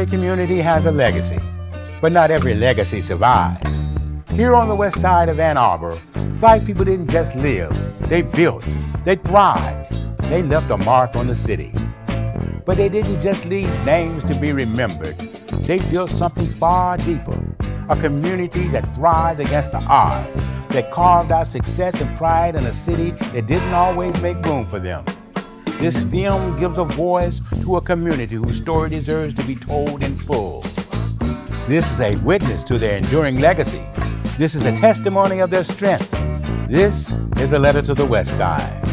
Every community has a legacy, but not every legacy survives. Here on the west side of Ann Arbor, Black people didn't just live, they built, they thrived, they left a mark on the city. But they didn't just leave names to be remembered, they built something far deeper, a community that thrived against the odds, that carved out success and pride in a city that didn't always make room for them. This film gives a voice to a community whose story deserves to be told in full. This is a witness to their enduring legacy. This is a testimony of their strength. This is a letter to the West Side.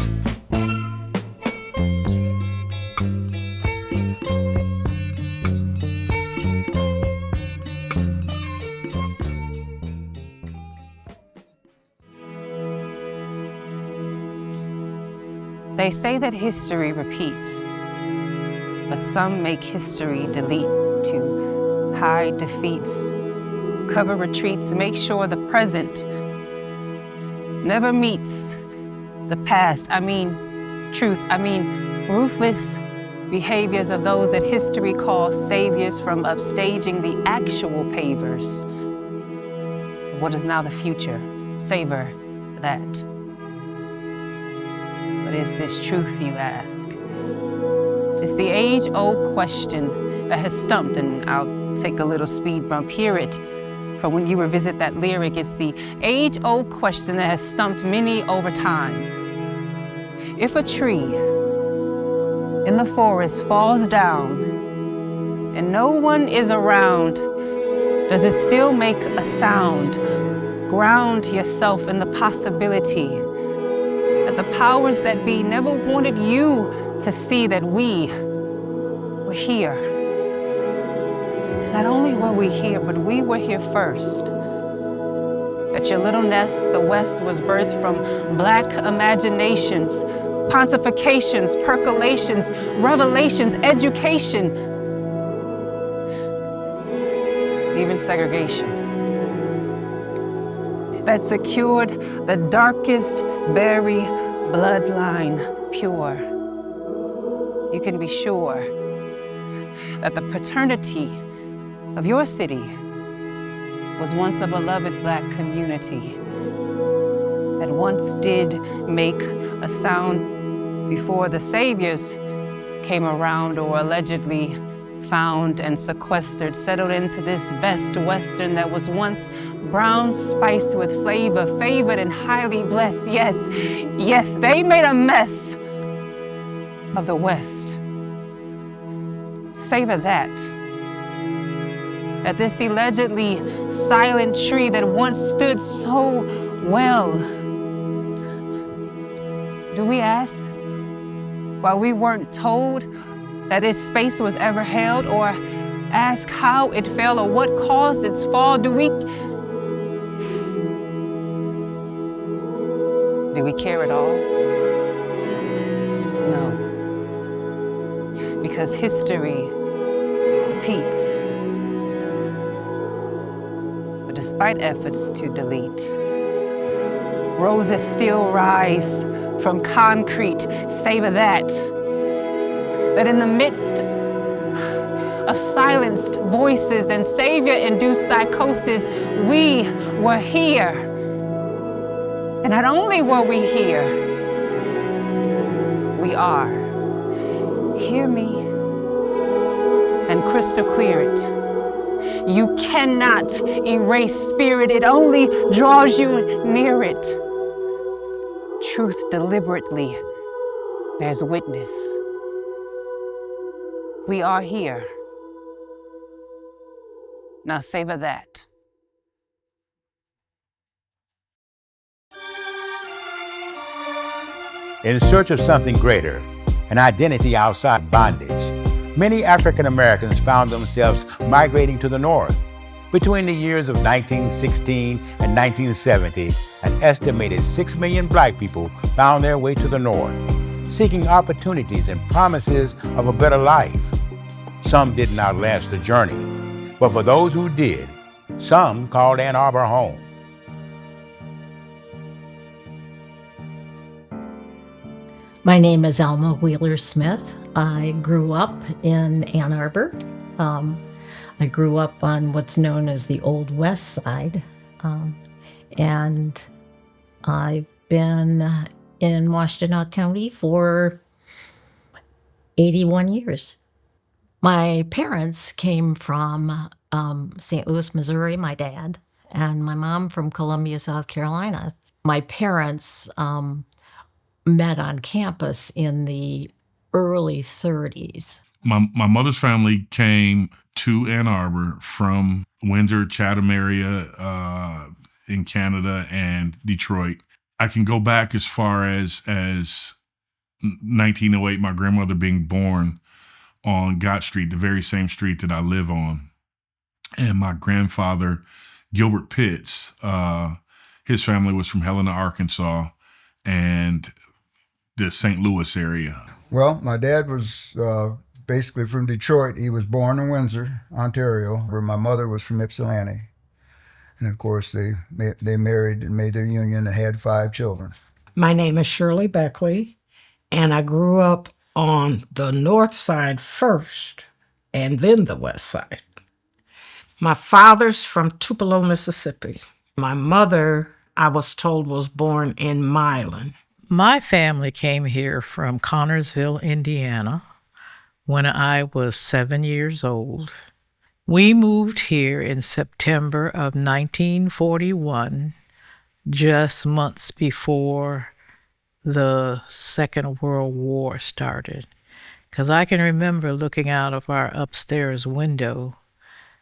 They say that history repeats, but some make history delete to hide defeats, cover retreats, make sure the present never meets the past. I mean truth, ruthless behaviors of those that history calls saviors from upstaging the actual pavers. What is now the future? Savor that. But is this truth, you ask? It's the age-old question that has stumped, and I'll take a little speed bump, hear it from when you revisit that lyric. It's the age-old question that has stumped many over time. If a tree in the forest falls down and no one is around, does it still make a sound? Ground yourself in the possibility that the powers that be never wanted you to see that we were here. Not only were we here, but we were here first. At your little nest, the West was birthed from Black imaginations, pontifications, percolations, revelations, education, even segregation, that secured the darkest berry bloodline pure. You can be sure that the paternity of your city was once a beloved Black community that once did make a sound before the saviors came around or allegedly found and sequestered, settled into this best Western that was once brown spiced with flavor, favored and highly blessed. Yes, yes, they made a mess of the West. Savor that. At this allegedly silent tree that once stood so well. Do we ask why we weren't told that its space was ever held, or ask how it fell or what caused its fall? Do we care at all? No. Because history repeats. But despite efforts to delete, roses still rise from concrete. Savor that. That in the midst of silenced voices and savior-induced psychosis, we were here. And not only were we here, we are. Hear me and crystal clear it. You cannot erase spirit, it only draws you near it. Truth deliberately bears witness. We are here. Now savor that. In search of something greater, an identity outside bondage, many African Americans found themselves migrating to the North. Between the years of 1916 and 1970, an estimated 6 million Black people found their way to the North, seeking opportunities and promises of a better life. Some didn't outlast the journey, but for those who did, some called Ann Arbor home. My name is Alma Wheeler Smith. I grew up in Ann Arbor. I grew up on what's known as the Old West Side, and I've been in Washtenaw County for 81 years. My parents came from St. Louis, Missouri, my dad, and my mom from Columbia, South Carolina. My parents met on campus in the early 30s. My mother's family came to Ann Arbor from Windsor, Chatham area in Canada, and Detroit. I can go back as far as 1908, my grandmother being born on Gott Street, the very same street that I live on. And my grandfather, Gilbert Pitts, his family was from Helena, Arkansas, and the St. Louis area. Well, my dad was basically from Detroit. He was born in Windsor, Ontario, where my mother was from Ypsilanti. And of course, they married and made their union and had 5 children. My name is Shirley Beckley, and I grew up on the north side first, and then the west side. My father's from Tupelo, Mississippi. My mother, I was told, was born in Milan. My family came here from Connorsville, Indiana, when I was 7 years old. We moved here in September of 1941, just months before the Second World War started. Because I can remember looking out of our upstairs window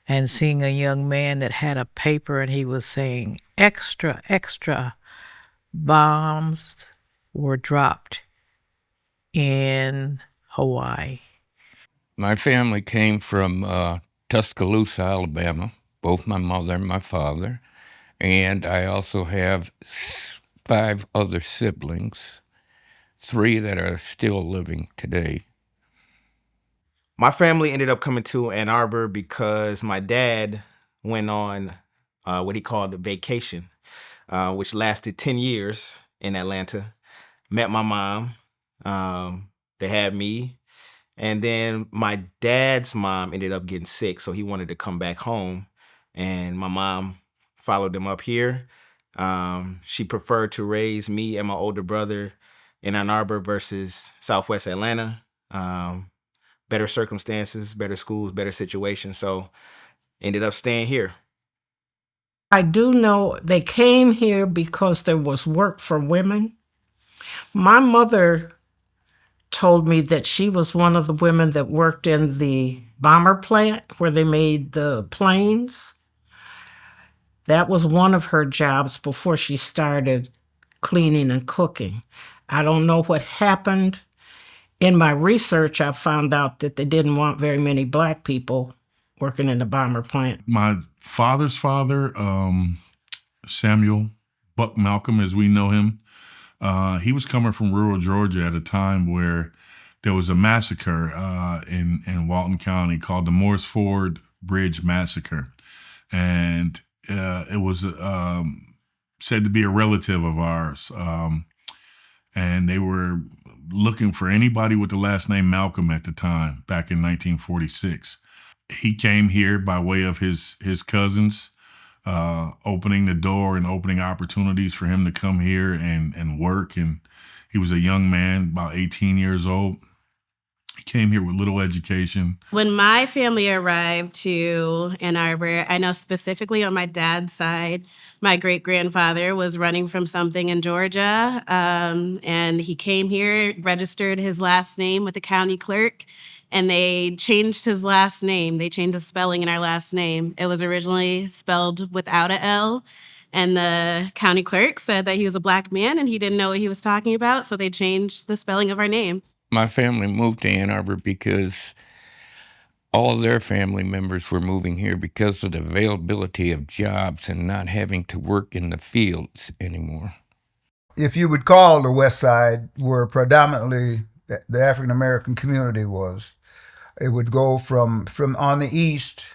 and seeing a young man that had a paper and he was saying, "Extra, extra, bombs were dropped in Hawaii." My family came from Tuscaloosa, Alabama, both my mother and my father. And I also have 5 other siblings, 3 that are still living today. My family ended up coming to Ann Arbor because my dad went on what he called a vacation, which lasted 10 years in Atlanta. Met my mom. They had me. And then my dad's mom ended up getting sick, so he wanted to come back home. And my mom followed him up here. She preferred to raise me and my older brother in Ann Arbor versus Southwest Atlanta. Better circumstances, better schools, better situations. So ended up staying here. I do know they came here because there was work for women. My mother told me that she was one of the women that worked in the bomber plant where they made the planes. That was one of her jobs before she started cleaning and cooking. I don't know what happened. In my research, I found out that they didn't want very many Black people working in the bomber plant. My father's father, Samuel Buck Malcolm, as we know him, he was coming from rural Georgia at a time where there was a massacre in Walton County called the Morris Ford Bridge Massacre. And it was said to be a relative of ours. And they were looking for anybody with the last name Malcolm at the time, back in 1946. He came here by way of his cousins, opening the door and opening opportunities for him to come here and work. And he was a young man, about 18 years old. He came here with little education. When my family arrived to Ann Arbor, I know specifically on my dad's side, my great-grandfather was running from something in Georgia, and he came here, registered his last name with the county clerk, and they changed his last name. They changed the spelling in our last name. It was originally spelled without a L, and the county clerk said that he was a Black man and he didn't know what he was talking about, so they changed the spelling of our name. My family moved to Ann Arbor because all their family members were moving here because of the availability of jobs and not having to work in the fields anymore. If you would call the West Side where predominantly the African-American community was, it would go from on the east,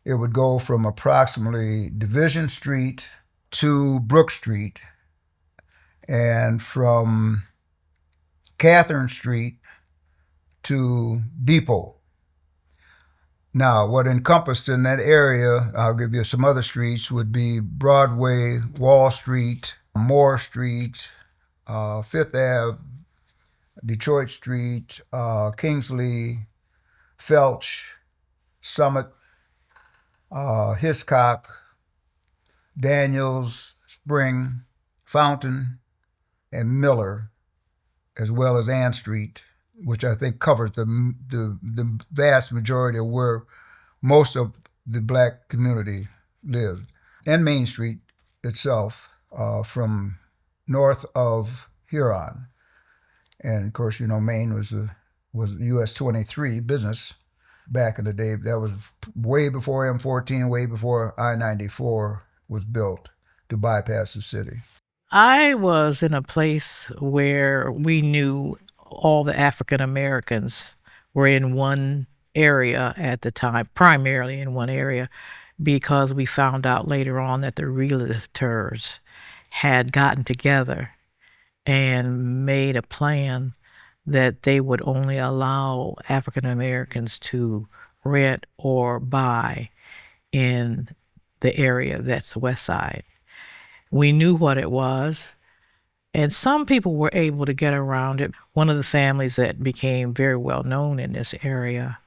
it would go from approximately Division Street to Brook Street, and from Catherine Street to Depot. Now, what encompassed in that area, I'll give you some other streets, would be Broadway, Wall Street, Moore Street, Fifth Ave, Detroit Street, Kingsley, Felch, Summit, Hiscock, Daniels, Spring, Fountain, and Miller, as well as Ann Street, which I think covers the vast majority of where most of the black community lived, and Main Street itself, from north of Huron. And of course, you know, Maine was US 23 business back in the day. That was way before M14, way before I-94 was built to bypass the city. I was in a place where we knew all the African Americans were in one area at the time, primarily in one area, because we found out later on that the realtors had gotten together and made a plan that they would only allow African Americans to rent or buy in the area that's the West Side. We knew what it was, and some people were able to get around it. One of the families that became very well known in this area,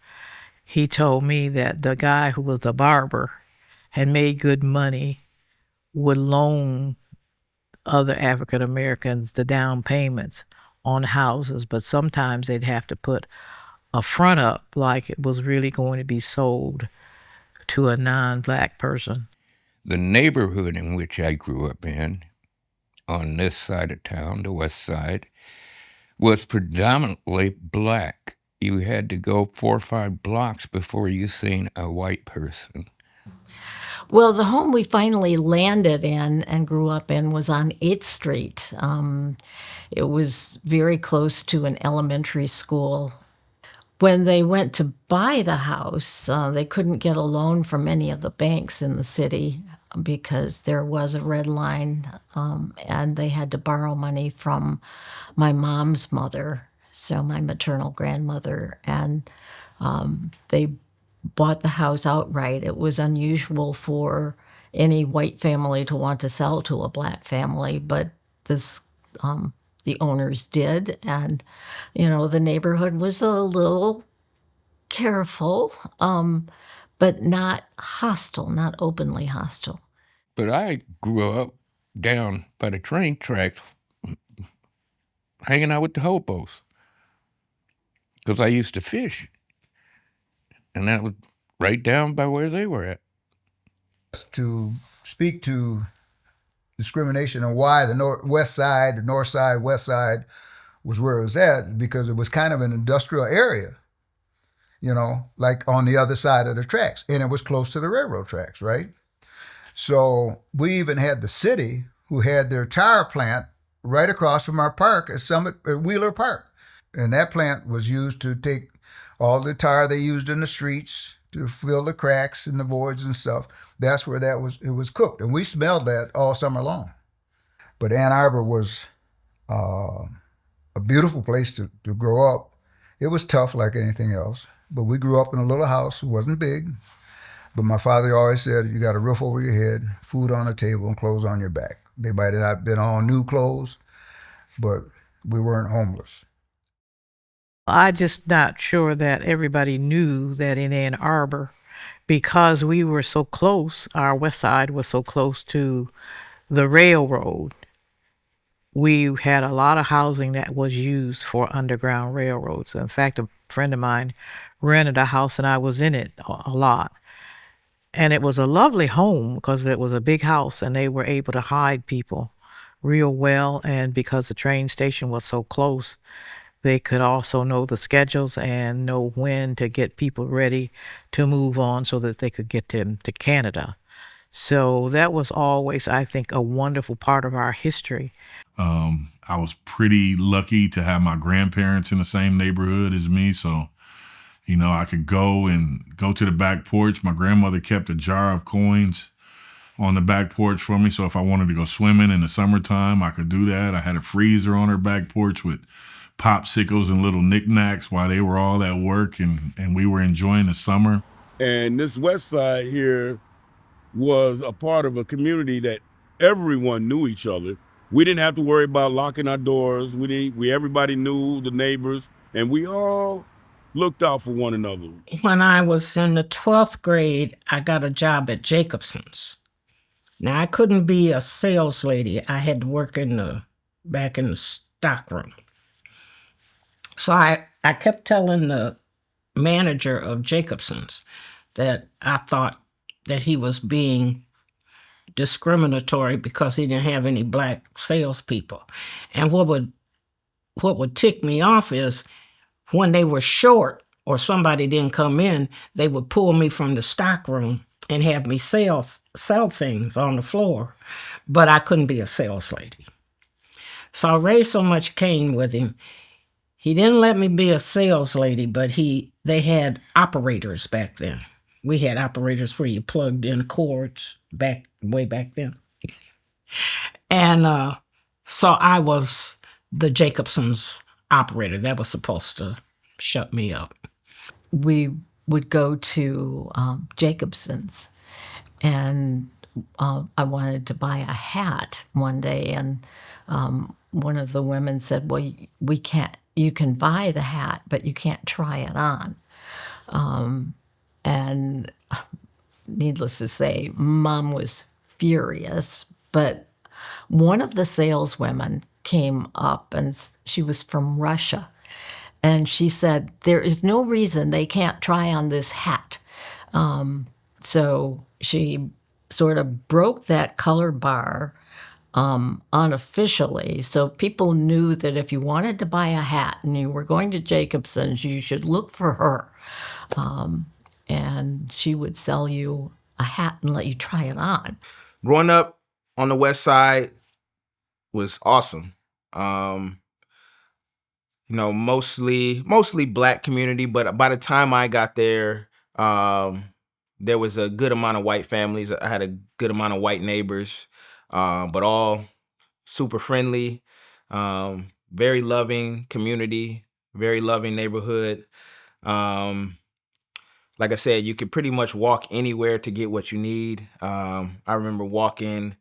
he told me that the guy who was the barber had made good money, would loan other African Americans the down payments on houses, but sometimes they'd have to put a front up like it was really going to be sold to a non-black person. The neighborhood in which I grew up in, on this side of town, the West Side, was predominantly black. You had to go 4 or 5 blocks before you seen a white person. Well, the home we finally landed in and grew up in was on 8th Street. It was very close to an elementary school. When they went to buy the house, they couldn't get a loan from any of the banks in the city because there was a red line, and they had to borrow money from my mom's mother, so my maternal grandmother, and they bought the house outright. It was unusual for any white family to want to sell to a black family, but this the owners did, and the neighborhood was a little careful, but not hostile, not openly hostile. But I grew up down by the train tracks, hanging out with the hobos, because I used to fish, and that was right down by where they were at. To speak to discrimination and why the West Side, the North Side, West Side was where it was at, because it was kind of an industrial area, like on the other side of the tracks. And it was close to the railroad tracks, right? So we even had the city who had their tire plant right across from our park at Wheeler Park. And that plant was used to take all the tire they used in the streets to fill the cracks and the voids and stuff. That's where it was cooked. And we smelled that all summer long. But Ann Arbor was a beautiful place to grow up. It was tough like anything else. But we grew up in a little house. It wasn't big. But my father always said, you got a roof over your head, food on the table, and clothes on your back. They might have not been all new clothes, but we weren't homeless. I'm just not sure that everybody knew that in Ann Arbor, because we were so close, our West Side was so close to the railroad, we had a lot of housing that was used for Underground Railroads. In fact, a friend of mine rented a house and I was in it a lot. And it was a lovely home because it was a big house and they were able to hide people real well. And because the train station was so close, they could also know the schedules and know when to get people ready to move on so that they could get them to Canada. So that was always, I think, a wonderful part of our history. I was pretty lucky to have my grandparents in the same neighborhood as me. So, I could go to the back porch. My grandmother kept a jar of coins on the back porch for me. So if I wanted to go swimming in the summertime, I could do that. I had a freezer on her back porch with popsicles and little knickknacks while they were all at work and we were enjoying the summer. And this West Side here was a part of a community that everyone knew each other. We didn't have to worry about locking our doors. Everybody knew the neighbors, and we all looked out for one another. When I was in the 12th grade, I got a job at Jacobson's. Now, I couldn't be a sales lady. I had to work back in the stock room. So I kept telling the manager of Jacobson's that I thought that he was being discriminatory because he didn't have any black salespeople. And what would tick me off is when they were short or somebody didn't come in, they would pull me from the stock room and have me sell things on the floor, but I couldn't be a sales lady. So I raised so much Cain with him. He didn't let me be a sales lady, but they had operators back then. We had operators where you plugged in cords way back then. And so I was the Jacobson's operator. That was supposed to shut me up. We would go to Jacobson's, and I wanted to buy a hat one day, and one of the women said, well, we can't, you can buy the hat, but you can't try it on. And needless to say, Mom was furious, but one of the saleswomen came up, and she was from Russia. And she said, there is no reason they can't try on this hat. So she sort of broke that color bar unofficially. So people knew that if you wanted to buy a hat and you were going to Jacobson's, you should look for her. And she would sell you a hat and let you try it on. Growing up on the West Side was awesome. Mostly black community, but by the time I got there, there was a good amount of white families. I had a good amount of white neighbors, but all super friendly, very loving community, very loving neighborhood. Like I said, you could pretty much walk anywhere to get what you need. I remember walking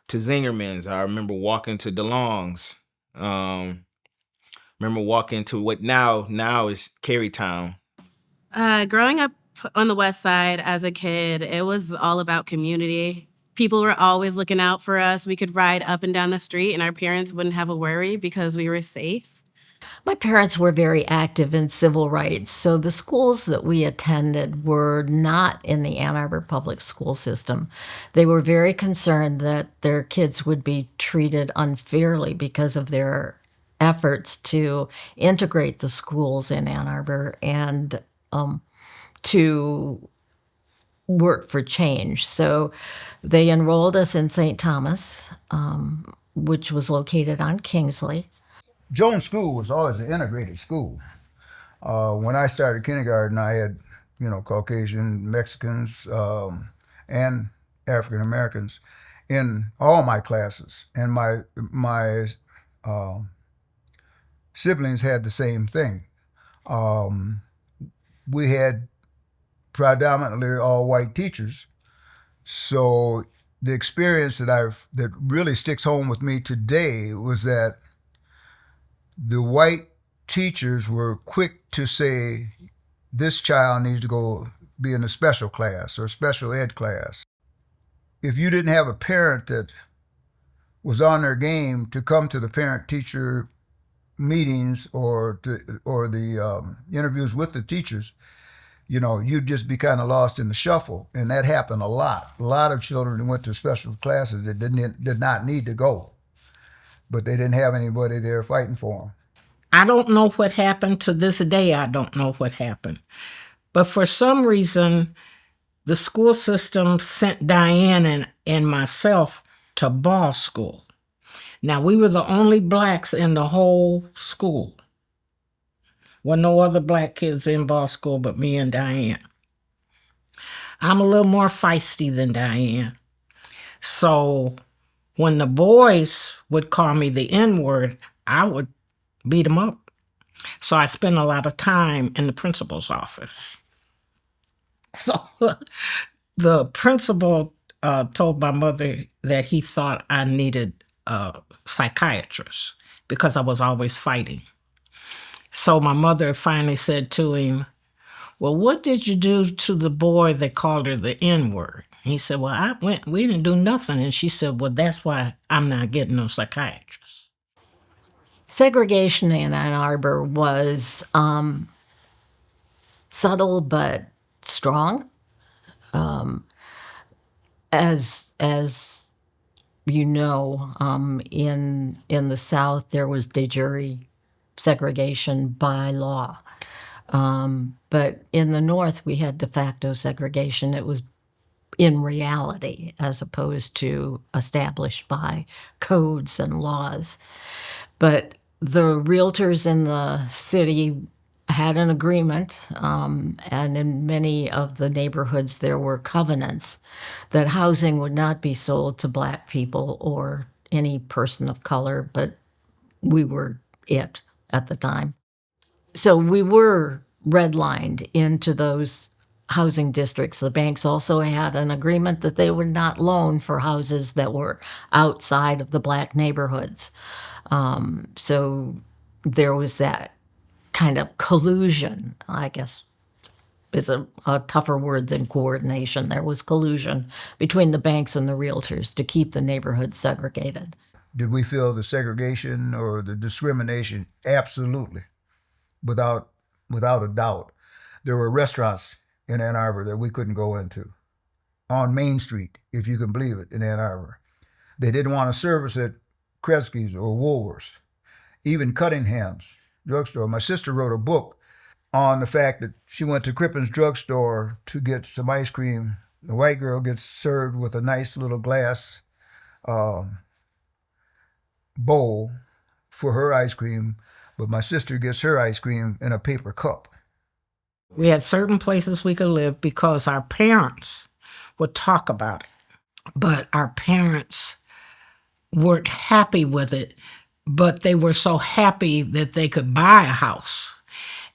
to Zingerman's. I remember walking to DeLong's. Remember walking to what now is Carytown. Growing up on the West Side as a kid, it was all about community. People were always looking out for us. We could ride up and down the street and our parents wouldn't have a worry because we were safe. My parents were very active in civil rights, so the schools that we attended were not in the Ann Arbor public school system. They were very concerned that their kids would be treated unfairly because of their efforts to integrate the schools in Ann Arbor and to work for change. So they enrolled us in St. Thomas, which was located on Kingsley. Jones School was always an integrated school. When I started kindergarten, I had, Caucasian, Mexicans, and African Americans in all my classes, and my siblings had the same thing. We had predominantly all white teachers, so the experience that really sticks home with me today was that the white teachers were quick to say, this child needs to go be in a special class or special ed class. If you didn't have a parent that was on their game to come to the parent-teacher meetings or the interviews with the teachers, you'd just be kind of lost in the shuffle. And that happened a lot. A lot of children went to special classes that did not need to go, but they didn't have anybody there fighting for them. I don't know what happened. To this day, I don't know what happened. But for some reason, the school system sent Diane and myself to ball school. Now, we were the only blacks in the whole school. Well, no other black kids in ball school but me and Diane. I'm a little more feisty than Diane. So when the boys would call me the N-word, I would beat them up. So I spent a lot of time in the principal's office. So the principal told my mother that he thought I needed a psychiatrist because I was always fighting. So my mother finally said to him, well, what did you do to the boy that called her the N-word? He said, well, we didn't do nothing. And she said, well, that's why I'm not getting no psychiatrist. Segregation in Ann Arbor was subtle but strong. As you know, in the South, there was de jure segregation by law. But in the North, we had de facto segregation. It was in reality as opposed to established by codes and laws. But the realtors in the city had an agreement, and in many of the neighborhoods there were covenants that housing would not be sold to Black people or any person of color, but we were it at the time. So we were redlined into those housing districts. The banks also had an agreement that they would not loan for houses that were outside of the Black neighborhoods. So there was that kind of collusion, I guess is a tougher word than coordination. There was collusion between the banks and the realtors to keep the neighborhood segregated. Did we feel the segregation or the discrimination? Absolutely, without a doubt. There were restaurants in Ann Arbor that we couldn't go into on Main Street, if you can believe it, in Ann Arbor. They didn't want to service at Kresge's or Woolworths, even Cunningham's drugstore. My sister wrote a book on the fact that she went to Crippen's drugstore to get some ice cream. The white girl gets served with a nice little glass bowl for her ice cream, but my sister gets her ice cream in a paper cup. We had certain places we could live because our parents would talk about it, but our parents weren't happy with it, but they were so happy that they could buy a house.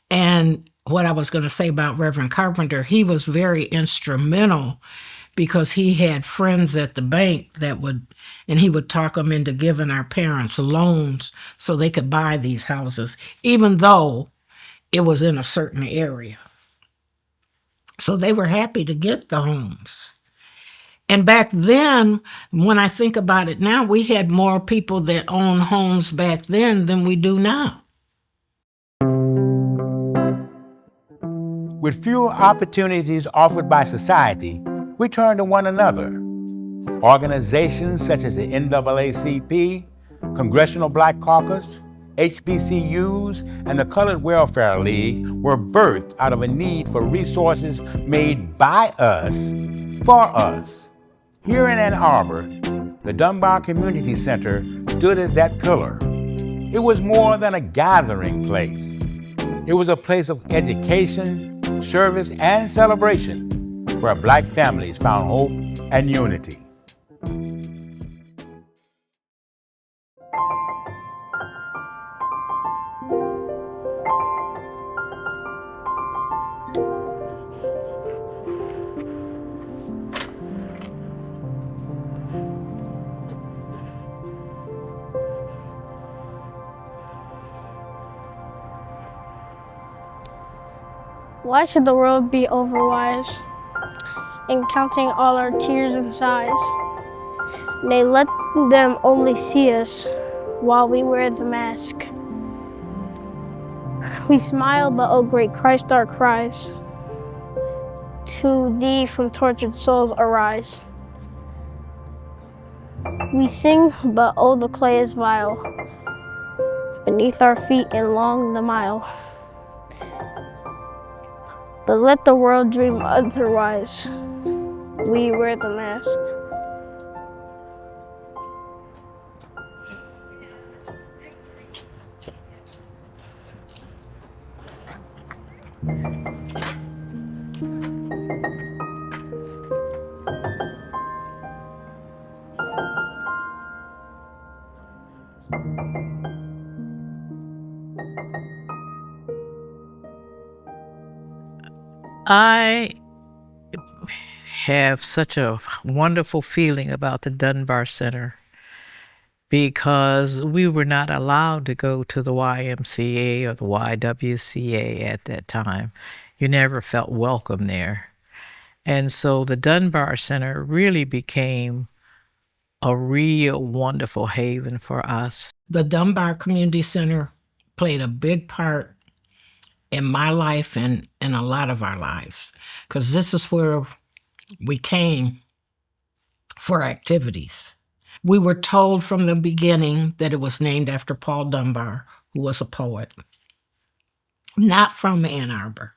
And what I was going to say about Reverend Carpenter, he was very instrumental because he had friends at the bank and he would talk them into giving our parents loans so they could buy these houses, even though it was in a certain area. So they were happy to get the homes. And back then, when I think about it now, we had more people that owned homes back then than we do now. With fewer opportunities offered by society, we turn to one another. Organizations such as the NAACP, Congressional Black Caucus, HBCUs, and the Colored Welfare League were birthed out of a need for resources made by us, for us. Here in Ann Arbor, the Dunbar Community Center stood as that pillar. It was more than a gathering place. It was a place of education, service, and celebration where Black families found hope and unity. Why should the world be overwise in counting all our tears and sighs? Nay, let them only see us while we wear the mask. We smile, but oh great Christ, our cries to thee from tortured souls arise. We sing, but oh the clay is vile beneath our feet and long the mile. But let the world dream otherwise. We wear the mask. I have such a wonderful feeling about the Dunbar Center because we were not allowed to go to the YMCA or the YWCA at that time. You never felt welcome there. And so the Dunbar Center really became a real wonderful haven for us. The Dunbar Community Center played a big part in my life and in a lot of our lives, because this is where we came for activities. We were told from the beginning that it was named after Paul Dunbar, who was a poet. Not from Ann Arbor,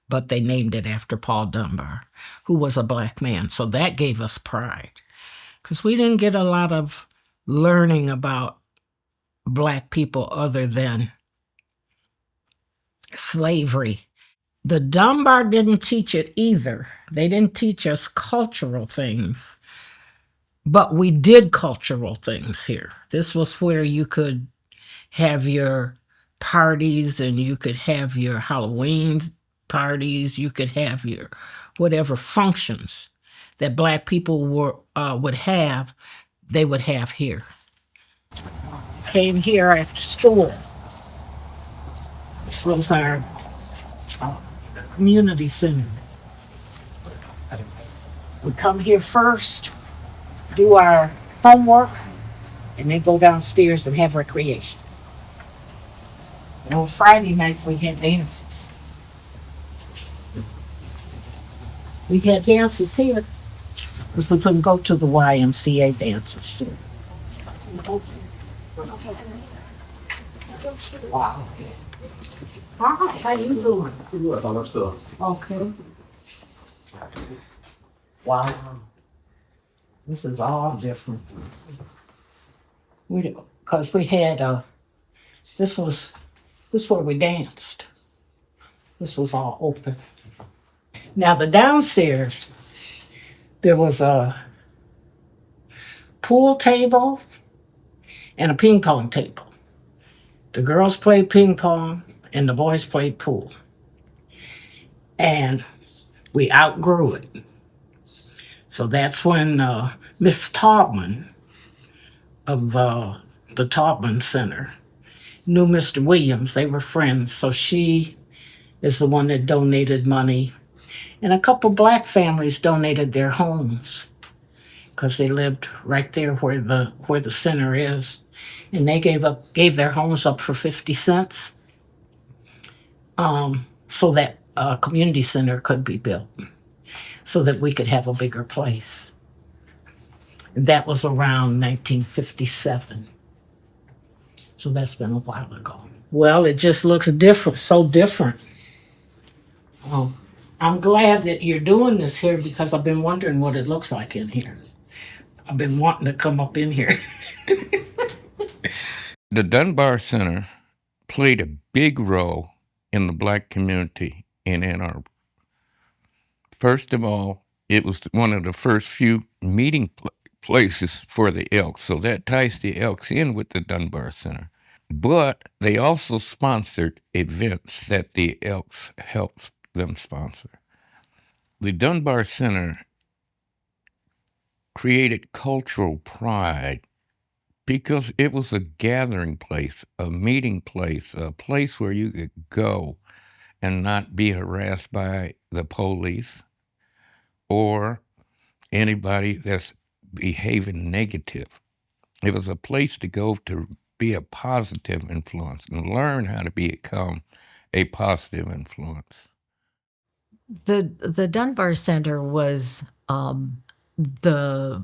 but they named it after Paul Dunbar, who was a Black man. So that gave us pride, because we didn't get a lot of learning about Black people other than slavery. The Dunbar didn't teach it either. They didn't teach us cultural things, but we did cultural things here. This was where you could have your parties and you could have your Halloween parties, you could have your whatever functions that Black people would have, they would have here. Came here after school. This was our community center. We come here first, do our homework, and then go downstairs and have recreation. And on Friday nights, we had dances. We had dances here because we couldn't go to the YMCA dances. Wow. Hi, how you doing? Okay. Wow. This is all different. Because we had, this was where we danced. This was all open. Now the downstairs, there was a pool table and a ping pong table. The girls played ping pong and the boys played pool. And we outgrew it. So that's when Miss Taubman of the Taubman Center knew Mr. Williams. They were friends. So she is the one that donated money. And a couple Black families donated their homes because they lived right there where the center is. And they gave their homes up for 50 cents so that a community center could be built, so that we could have a bigger place. And that was around 1957. So that's been a while ago. Well, it just looks different, so different. I'm glad that you're doing this here because I've been wondering what it looks like in here. I've been wanting to come up in here. The Dunbar Center played a big role in the Black community in Ann Arbor. First of all, it was one of the first few meeting places for the Elks, so that ties the Elks in with the Dunbar Center. But they also sponsored events that the Elks helped them sponsor. The Dunbar Center created cultural pride because it was a gathering place, a meeting place, a place where you could go and not be harassed by the police or anybody that's behaving negative. It was a place to go to be a positive influence and learn how to become a positive influence. The Dunbar Center was the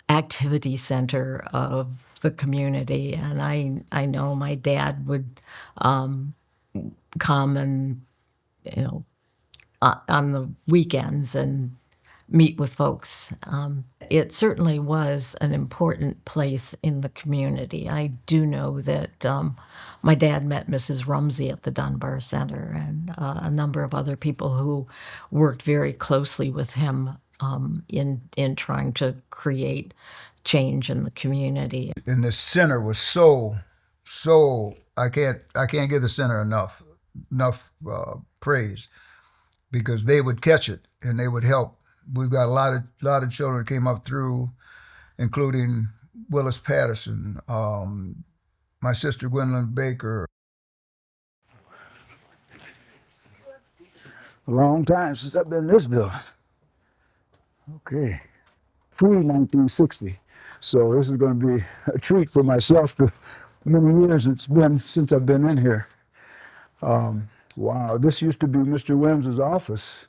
activity center of the community, and I know my dad would come and, on the weekends and meet with folks. It certainly was an important place in the community. I do know that my dad met Mrs. Rumsey at the Dunbar Center and a number of other people who worked very closely with him in trying to create change in the community. And the center was so I can't give the center enough praise, because they would catch it and they would help. We've got a lot of children that came up through, including Willis Patterson, my sister Gwendolyn Baker. A long time since I've been in this building. Okay, pre-1960. So this is going to be a treat for myself. The many years it's been since I've been in here. Wow, this used to be Mr. Wims's office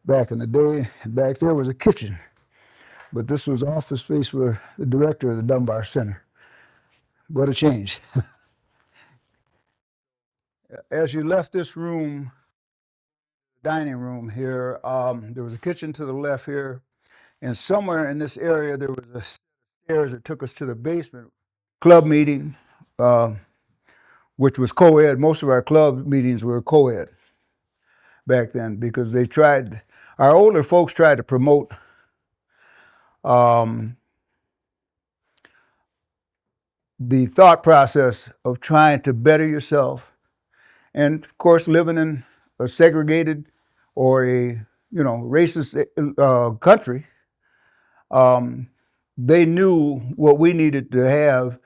back in the day. Back there was a kitchen, but this was office space for the director of the Dunbar Center. What a change. As you left this room, dining room here, there was a kitchen to the left here, and somewhere in this area there was a stairs that took us to the basement. Club meeting, which was co-ed. Most of our club meetings were co-ed back then because our older folks tried to promote the thought process of trying to better yourself, and of course living in a segregated or a racist country. They knew what we needed to have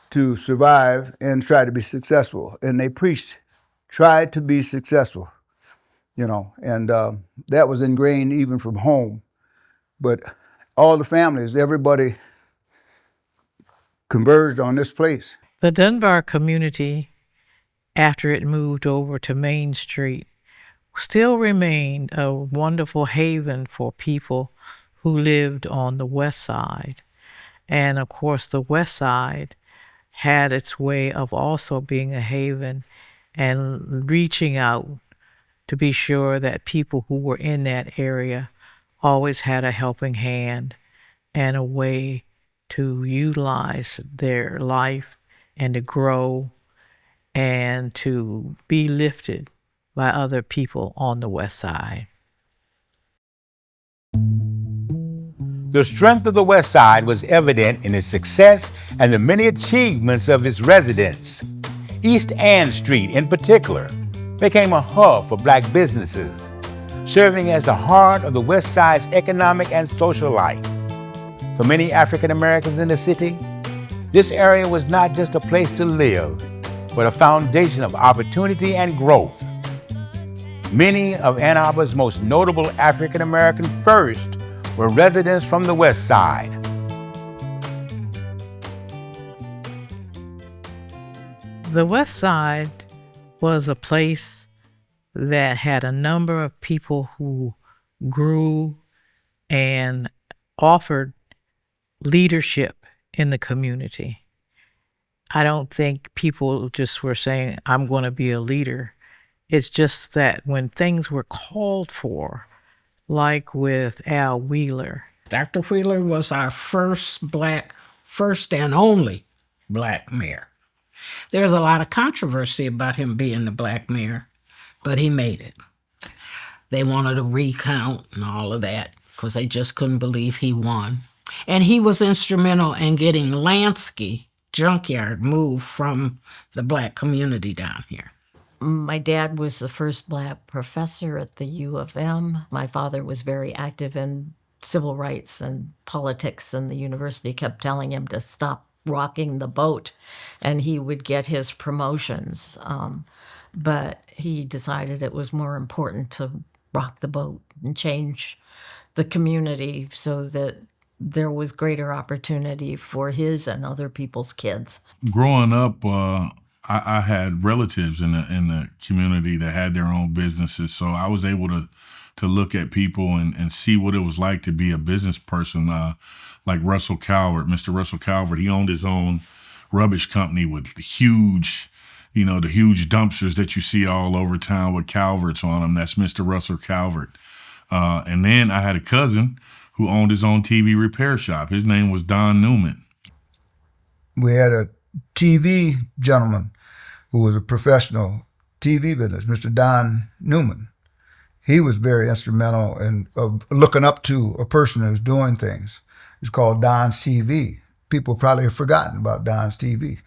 to survive and try to be successful, and they preached, tried to be successful, and that was ingrained even from home. But all the families, everybody converged on this place. The Dunbar community, after it moved over to Main Street, still remained a wonderful haven for people who lived on the west side. And of course, the west side had its way of also being a haven and reaching out to be sure that people who were in that area always had a helping hand and a way to utilize their life and to grow and to be lifted by other people on the west side. The strength of the West Side was evident in its success and the many achievements of its residents. East Ann Street, in particular, became a hub for black businesses, serving as the heart of the West Side's economic and social life. For many African Americans in the city, this area was not just a place to live, but a foundation of opportunity and growth. Many of Ann Arbor's most notable African American firsts were residents from the West Side. The West Side was a place that had a number of people who grew and offered leadership in the community. I don't think people just were saying, I'm going to be a leader. It's just that when things were called for, like with Al Wheeler. Dr. Wheeler was our first and only black mayor. There's a lot of controversy about him being the black mayor, but he made it. They wanted a recount and all of that because they just couldn't believe he won. And he was instrumental in getting Lansky Junkyard moved from the black community down here. My dad was the first black professor at the U of M. My father was very active in civil rights and politics, and the university kept telling him to stop rocking the boat, and he would get his promotions. But he decided it was more important to rock the boat and change the community so that there was greater opportunity for his and other people's kids. Growing up, I had relatives in the community that had their own businesses, so I was able to look at people and see what it was like to be a business person, like Russell Calvert. Mr. Russell Calvert, he owned his own rubbish company with huge, the huge dumpsters that you see all over town with Calverts on them. That's Mr. Russell Calvert. And then I had a cousin who owned his own TV repair shop. His name was Don Newman. We had a TV gentleman who was a professional TV business, Mr. Don Newman. He was very instrumental in looking up to a person who's doing things. It's called Don's TV. People probably have forgotten about Don's TV.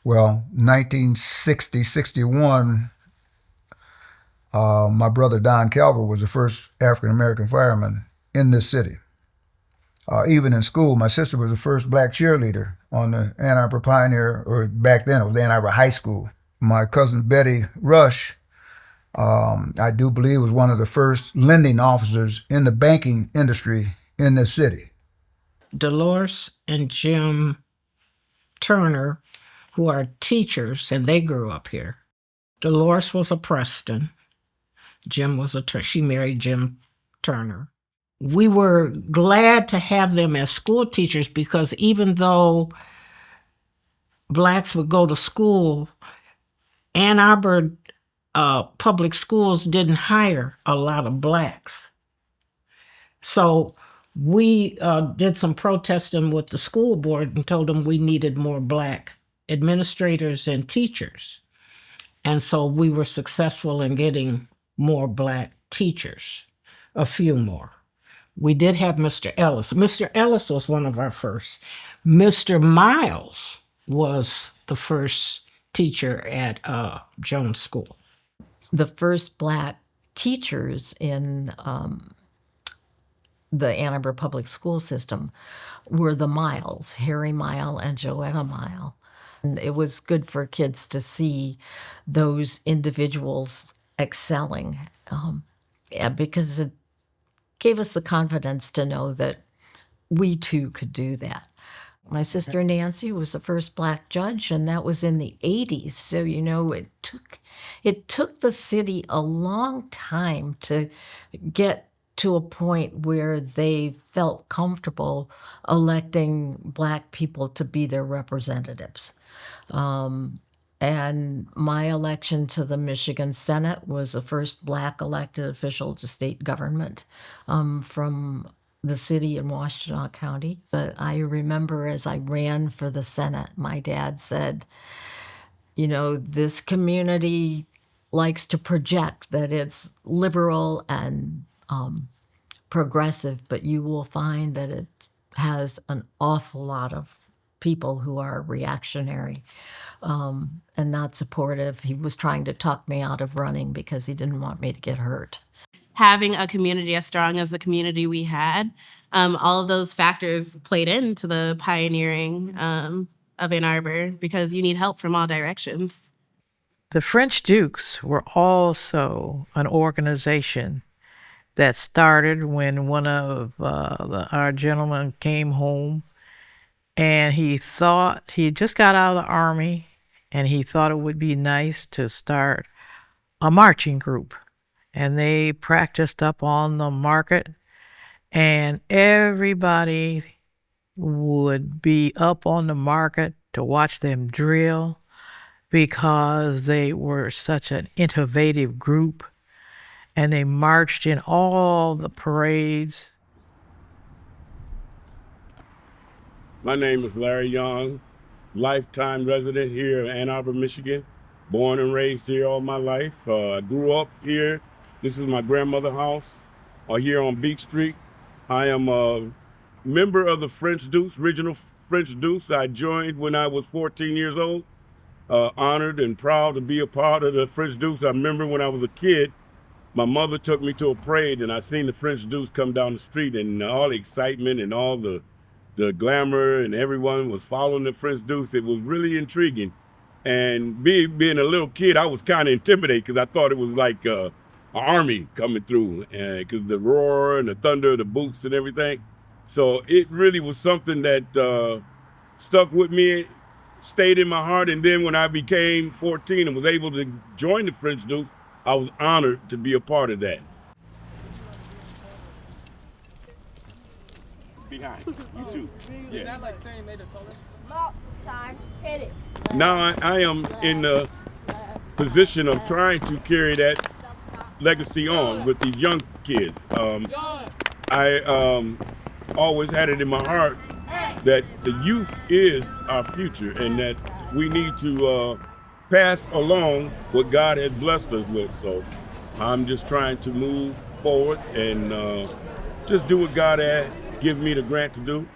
Well, 1960, 61, My brother Don Calver was the first African-American fireman in this city. Even in school, my sister was the first black cheerleader on the Ann Arbor Pioneer, or back then it was Ann Arbor High School. My cousin Betty Rush, I do believe, was one of the first lending officers in the banking industry in this city. Dolores and Jim Turner, who are teachers, and they grew up here. Dolores was a Preston. Jim was she married Jim Turner. We were glad to have them as school teachers because even though blacks would go to school, Ann Arbor public schools didn't hire a lot of blacks. So we did some protesting with the school board and told them we needed more black administrators and teachers. And so we were successful in getting more black teachers, a few more. We did have Mr. Ellis. Mr. Ellis was one of our first. Mr. Miles was the first teacher at Jones School. The first black teachers in the Ann Arbor public school system were the Miles, Harry Mile and Joetta Mile. And it was good for kids to see those individuals excelling because it gave us the confidence to know that we too could do that. My sister Nancy was the first black judge, and that was in the 80s. So, you know, it took the city a long time to get to a point where they felt comfortable electing black people to be their representatives. And my election to the Michigan Senate was the first black elected official to state government from the city in Washtenaw County. But I remember as I ran for the Senate, my dad said, you know, this community likes to project that it's liberal and progressive, but you will find that it has an awful lot of people who are reactionary and not supportive. He was trying to talk me out of running because he didn't want me to get hurt. Having a community as strong as the community we had, all of those factors played into the pioneering of Ann Arbor because you need help from all directions. The French Dukes were also an organization that started when one of our gentlemen came home, and he thought he just got out of the Army, and he thought it would be nice to start a marching group. And they practiced up on the market, and everybody would be up on the market to watch them drill because they were such an innovative group, and they marched in all the parades. My name is Larry Young, lifetime resident here in Ann Arbor, Michigan. Born and raised here all my life. I grew up here. This is my grandmother's house here on Beach Street. I am a member of the French Dukes, original French Dukes. I joined when I was 14 years old. Honored and proud to be a part of the French Dukes. I remember when I was a kid, my mother took me to a parade and I seen the French Dukes come down the street, and all the excitement and all the glamour, and everyone was following the French Dukes. It was really intriguing. And being a little kid, I was kind of intimidated because I thought it was like an army coming through, because the roar and the thunder, the boots and everything. So it really was something that stuck with me, stayed in my heart. And then when I became 14 and was able to join the French Dukes, I was honored to be a part of that. Behind you too. Yeah. Is that like saying they the tallest? No, time, hit it. Now I am in the position of trying to carry that legacy on with these young kids. I always had it in my heart that the youth is our future, and that we need to pass along what God has blessed us with. So I'm just trying to move forward and just do what God had given me the grant to do.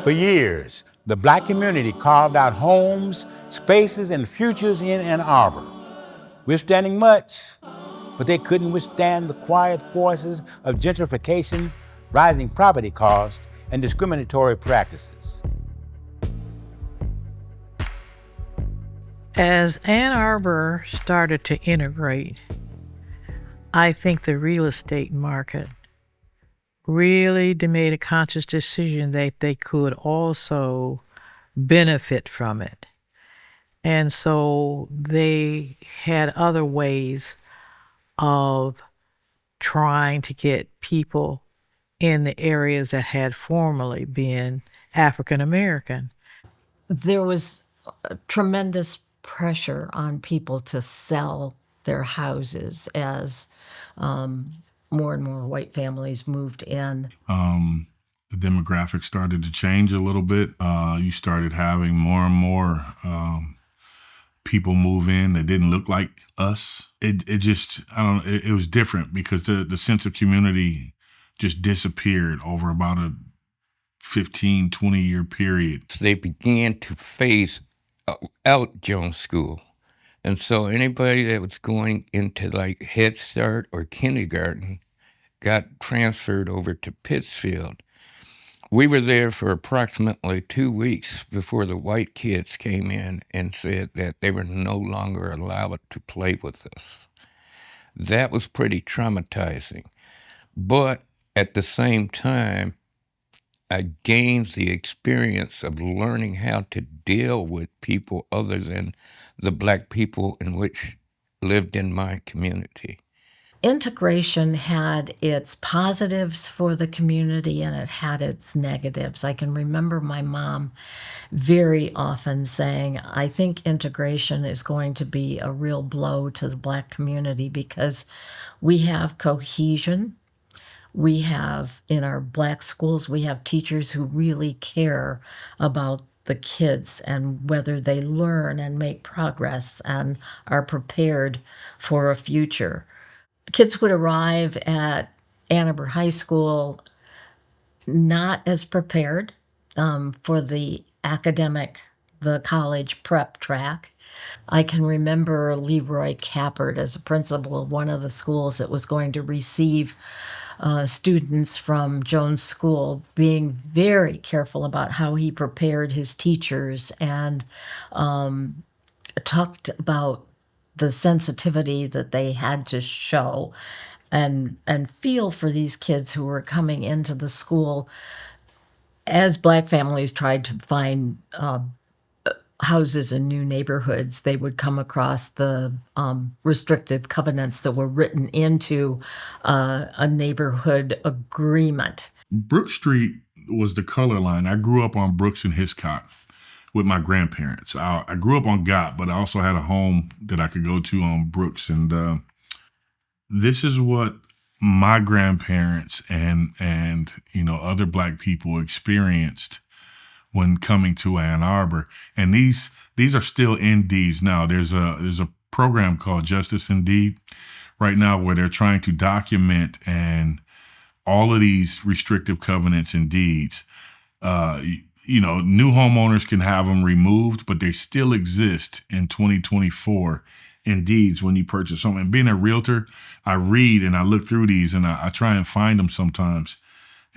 For years, The black community carved out homes, spaces, and futures in Ann Arbor, withstanding much, but they couldn't withstand the quiet forces of gentrification, rising property costs, and discriminatory practices. As Ann Arbor started to integrate, I think the real estate market really made a conscious decision that they could also benefit from it. And so they had other ways of trying to get people in the areas that had formerly been African American. There was a tremendous pressure on people to sell their houses as more and more white families moved in. The demographics started to change a little bit. You started having more and more people move in that didn't look like us. It was different because the sense of community just disappeared over about a 15, 20-year period. They began to phase out Jones School. And so anybody that was going into like Head Start or kindergarten got transferred over to Pittsfield. We were there for approximately 2 weeks before the white kids came in and said that they were no longer allowed to play with us. That was pretty traumatizing. But at the same time, I gained the experience of learning how to deal with people other than the black people in which lived in my community. Integration had its positives for the community and it had its negatives. I can remember my mom very often saying, I think integration is going to be a real blow to the black community because we have cohesion. We have, in our black schools, we have teachers who really care about the kids and whether they learn and make progress and are prepared for a future. Kids would arrive at Ann Arbor High School not as prepared for the college prep track. I can remember Leroy Cappert as a principal of one of the schools that was going to receive students from Jones School being very careful about how he prepared his teachers and talked about the sensitivity that they had to show and feel for these kids who were coming into the school as black families tried to find houses in new neighborhoods. They would come across the restrictive covenants that were written into a neighborhood agreement. Brook Street was the color line. I grew up on Brooks and Hiscock with my grandparents. I grew up on Gott, but I also had a home that I could go to on Brooks. And this is what my grandparents and other black people experienced when coming to Ann Arbor. And these are still in deeds now. There's a program called Justice in Deed right now where they're trying to document and all of these restrictive covenants and deeds. New homeowners can have them removed, but they still exist in 2024 in deeds when you purchase something. And being a realtor, I read and I look through these and I try and find them sometimes.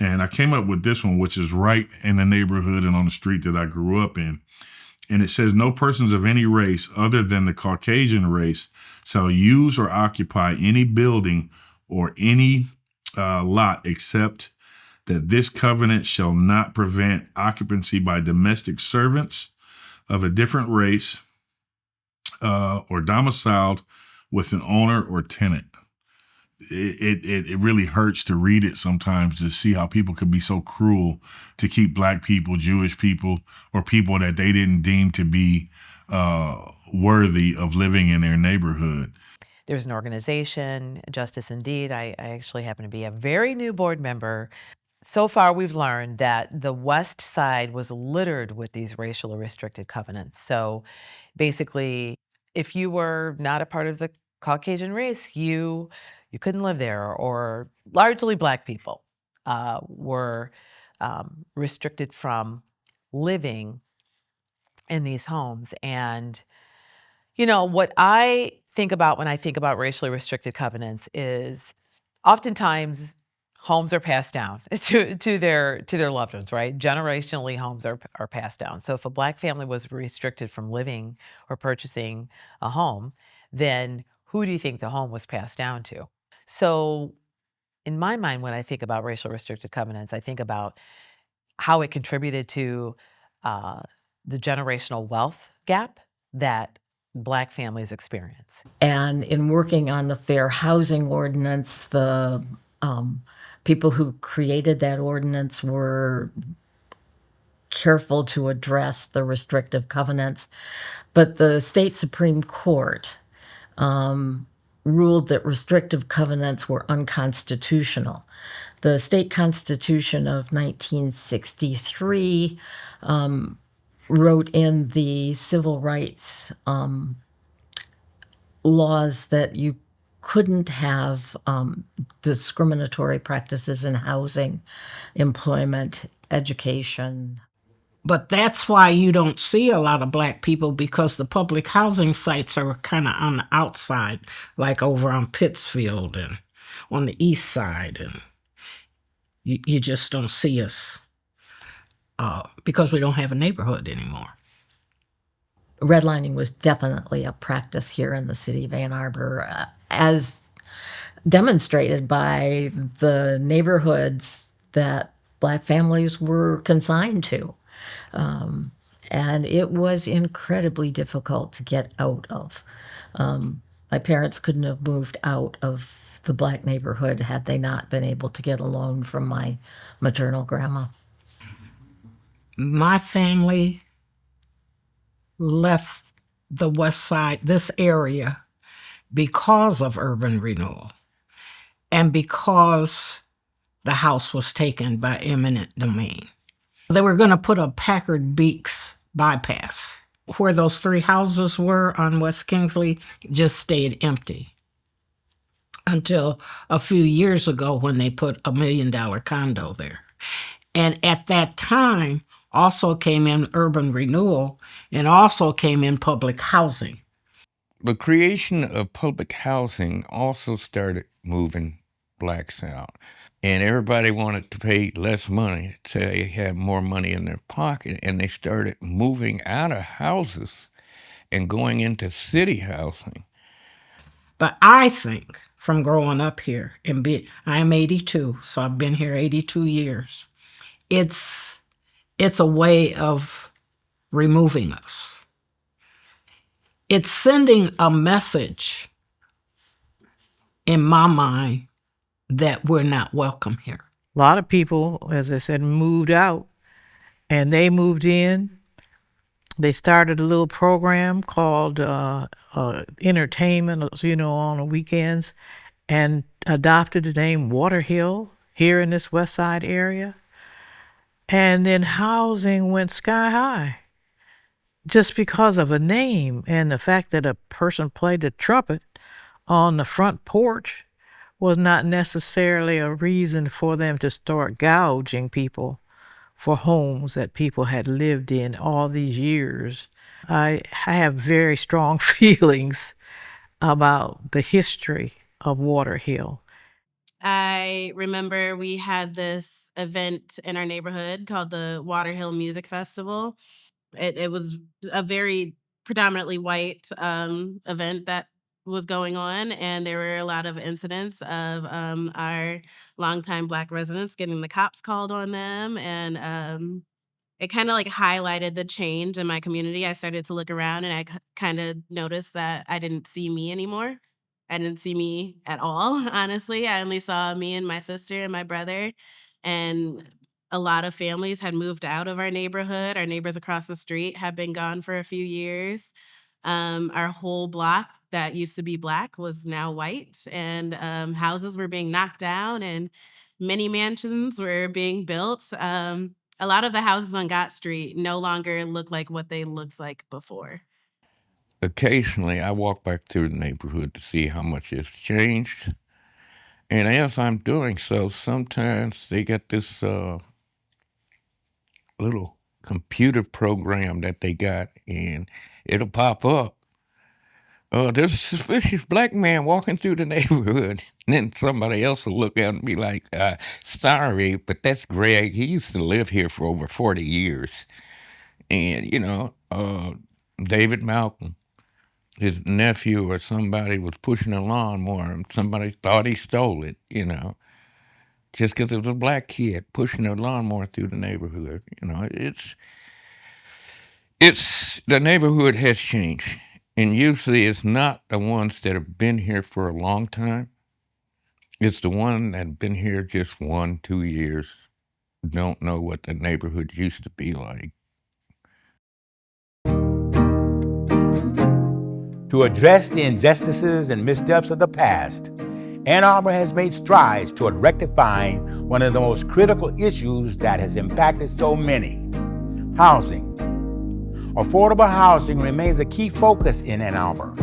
And I came up with this one, which is right in the neighborhood and on the street that I grew up in. And it says, no persons of any race other than the Caucasian race shall use or occupy any building or any lot except that this covenant shall not prevent occupancy by domestic servants of a different race or domiciled with an owner or tenant. It really hurts to read it sometimes to see how people could be so cruel to keep black people, Jewish people, or people that they didn't deem to be worthy of living in their neighborhood. There's an organization, Justice in Deed. I actually happen to be a very new board member. So far, we've learned that the West Side was littered with these racial restricted covenants. So basically, if you were not a part of the Caucasian race, you couldn't live there, or largely black people were restricted from living in these homes. And, you know, what I think about when I think about racially restricted covenants is oftentimes homes are passed down to their loved ones, right? Generationally, homes are passed down. So if a Black family was restricted from living or purchasing a home, then who do you think the home was passed down to? So in my mind, when I think about racially restricted covenants, I think about how it contributed to uh, the generational wealth gap that Black families experience. And in working on the Fair Housing Ordinance, the people who created that ordinance were careful to address the restrictive covenants. But the state Supreme Court ruled that restrictive covenants were unconstitutional. The state constitution of 1963 wrote in the civil rights laws that you couldn't have discriminatory practices in housing, employment, education. But that's why you don't see a lot of Black people, because the public housing sites are kind of on the outside, like over on Pittsfield and on the east side. And you just don't see us because we don't have a neighborhood anymore. Redlining was definitely a practice here in the city of Ann Arbor, as demonstrated by the neighborhoods that Black families were consigned to. And it was incredibly difficult to get out of. My parents couldn't have moved out of the Black neighborhood had they not been able to get a loan from my maternal grandma. My family left the West Side, this area, because of urban renewal and because the house was taken by eminent domain. They were going to put a Packard Beeks bypass. Where those 3 houses were on West Kingsley just stayed empty until a few years ago when they put a $1 million condo there. And at that time, also came in urban renewal and also came in public housing. The creation of public housing also started moving Blacks out. And everybody wanted to pay less money to have more money in their pocket. And they started moving out of houses and going into city housing. But I think from growing up here, I'm 82, so I've been here 82 years. It's a way of removing us. It's sending a message in my mind that we're not welcome here. A lot of people, as I said, moved out and they moved in. They started a little program called entertainment, on the weekends, and adopted the name Water Hill here in this West Side area. And then housing went sky high just because of a name, and the fact that a person played the trumpet on the front porch was not necessarily a reason for them to start gouging people for homes that people had lived in all these years. I have very strong feelings about the history of Water Hill. I remember we had this event in our neighborhood called the Water Hill Music Festival. It was a very predominantly white event that was going on, and there were a lot of incidents of our longtime Black residents getting the cops called on them, and it kind of like highlighted the change in my community. I started to look around, and I kind of noticed that I didn't see me anymore. I didn't see me at all, honestly. I only saw me and my sister and my brother. And a lot of families had moved out of our neighborhood. Our neighbors across the street had been gone for a few years. Our whole block that used to be Black was now white, and houses were being knocked down, and many mansions were being built. A lot of the houses on Gott Street no longer look like what they looked like before. Occasionally, I walk back through the neighborhood to see how much has changed. And as I'm doing so, sometimes they get this little computer program that they got, and it'll pop up. There's a suspicious black man walking through the neighborhood. And then somebody else will look at and be like, sorry, but that's Greg. He used to live here for over 40 years. And, David Malcolm, his nephew or somebody was pushing a lawnmower and somebody thought he stole it, just because it was a black kid pushing a lawnmower through the neighborhood. It's the neighborhood has changed. And usually it's not the ones that have been here for a long time. It's the one that have been here just 1-2 years, don't know what the neighborhood used to be like. To address the injustices and missteps of the past, Ann Arbor has made strides toward rectifying one of the most critical issues that has impacted so many: housing. Affordable housing remains a key focus in Ann Arbor,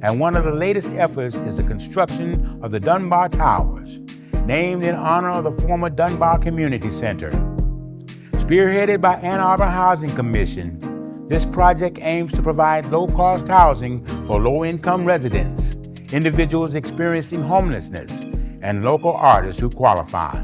and one of the latest efforts is the construction of the Dunbar Towers, named in honor of the former Dunbar Community Center. Spearheaded by Ann Arbor Housing Commission, this project aims to provide low-cost housing for low-income residents, individuals experiencing homelessness, and local artists who qualify.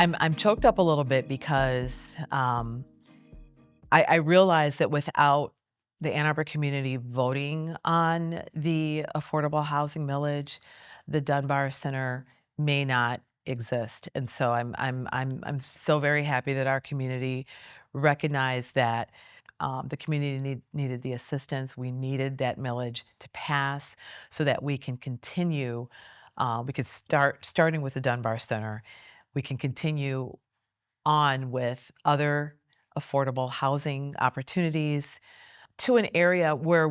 I'm choked up a little bit because I realize that without the Ann Arbor community voting on the affordable housing millage, the Dunbar Center may not exist. And so I'm so very happy that our community recognized that the community needed the assistance. We needed that millage to pass so that we can continue. We could starting with the Dunbar Center. We can continue on with other affordable housing opportunities to an area where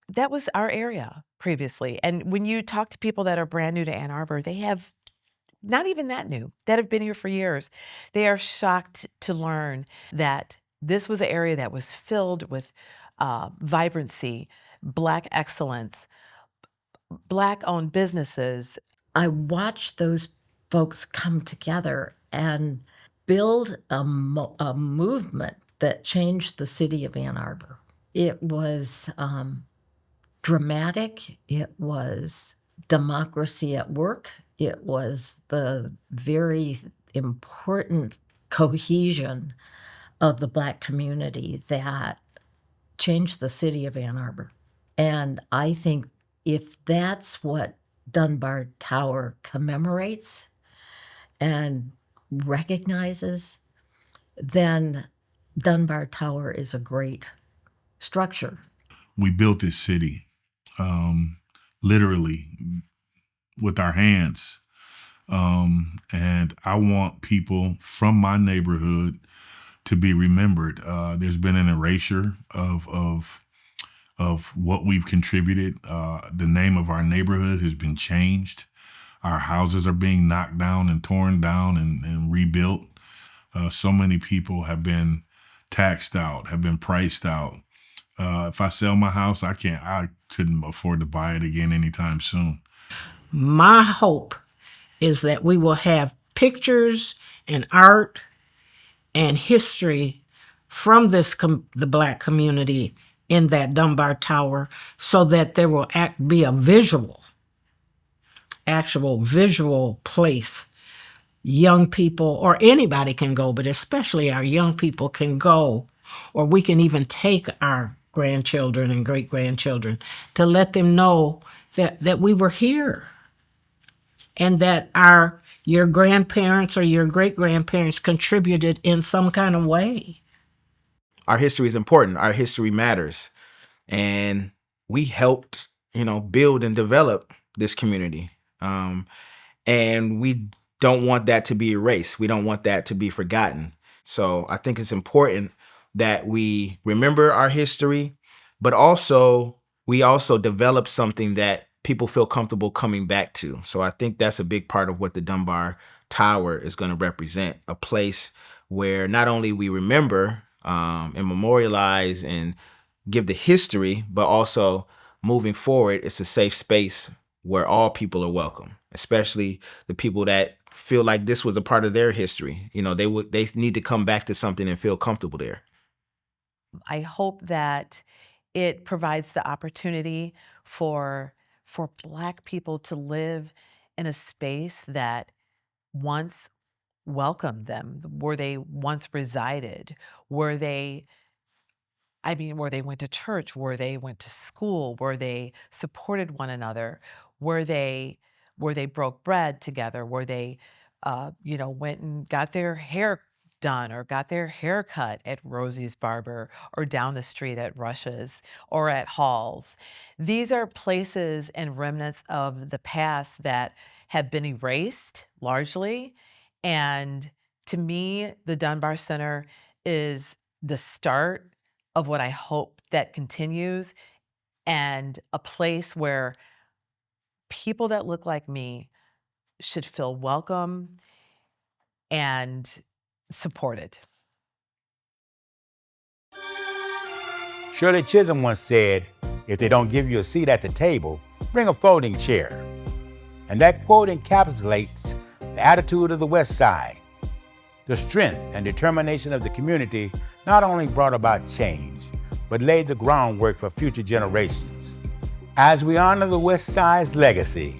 that was our area previously. And when you talk to people that are brand new to Ann Arbor, they have not even that new, that have been here for years. They are shocked to learn that this was an area that was filled with vibrancy, Black excellence, Black-owned businesses. I watched those folks come together and build a movement that changed the city of Ann Arbor. It was dramatic. It was democracy at work. It was the very important cohesion of the Black community that changed the city of Ann Arbor. And I think if that's what Dunbar Tower commemorates and recognizes, then Dunbar Tower is a great structure. We built this city literally with our hands. And I want people from my neighborhood to be remembered. There's been an erasure of what we've contributed. The name of our neighborhood has been changed. Our houses are being knocked down and torn down and rebuilt. So many people have been taxed out, have been priced out. If I sell my house, I couldn't afford to buy it again anytime soon. My hope is that we will have pictures and art and history from the Black community in that Dunbar Tower, so that there will be a actual visual place. Young people, or anybody can go, but especially our young people can go, or we can even take our grandchildren and great-grandchildren to let them know that we were here, and that your grandparents or your great-grandparents contributed in some kind of way. Our history is important. Our history matters. And we helped, build and develop this community. And we don't want that to be erased. We don't want that to be forgotten. So I think it's important that we remember our history, but we also develop something that people feel comfortable coming back to. So I think that's a big part of what the Dunbar Tower is going to represent, a place where not only we remember and memorialize and give the history, but also moving forward, it's a safe space where all people are welcome, especially the people that feel like this was a part of their history. You know, they need to come back to something and feel comfortable there. I hope that it provides the opportunity for Black people to live in a space that once welcomed them, where they once resided, where they where they went to church, where they went to school, where they supported one another, where they broke bread together, where they went and got their hair done or got their hair cut at Rosie's Barber or down the street at Rush's or at Hall's. These are places and remnants of the past that have been erased largely. And to me, the Dunbar Center is the start of what I hope that continues, and a place where people that look like me should feel welcome and supported. Shirley Chisholm once said, if they don't give you a seat at the table, bring a folding chair. And that quote encapsulates the attitude of the West Side. The strength and determination of the community not only brought about change, but laid the groundwork for future generations. As we honor the West Side's legacy,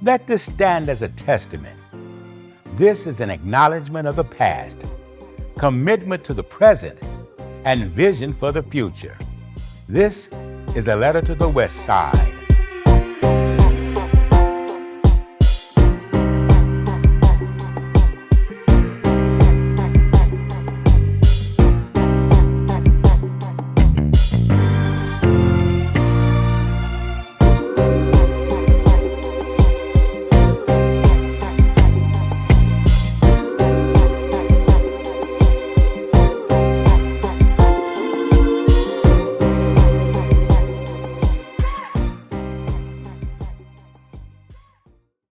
let this stand as a testament. This is an acknowledgement of the past, commitment to the present, and vision for the future. This is a letter to the West Side.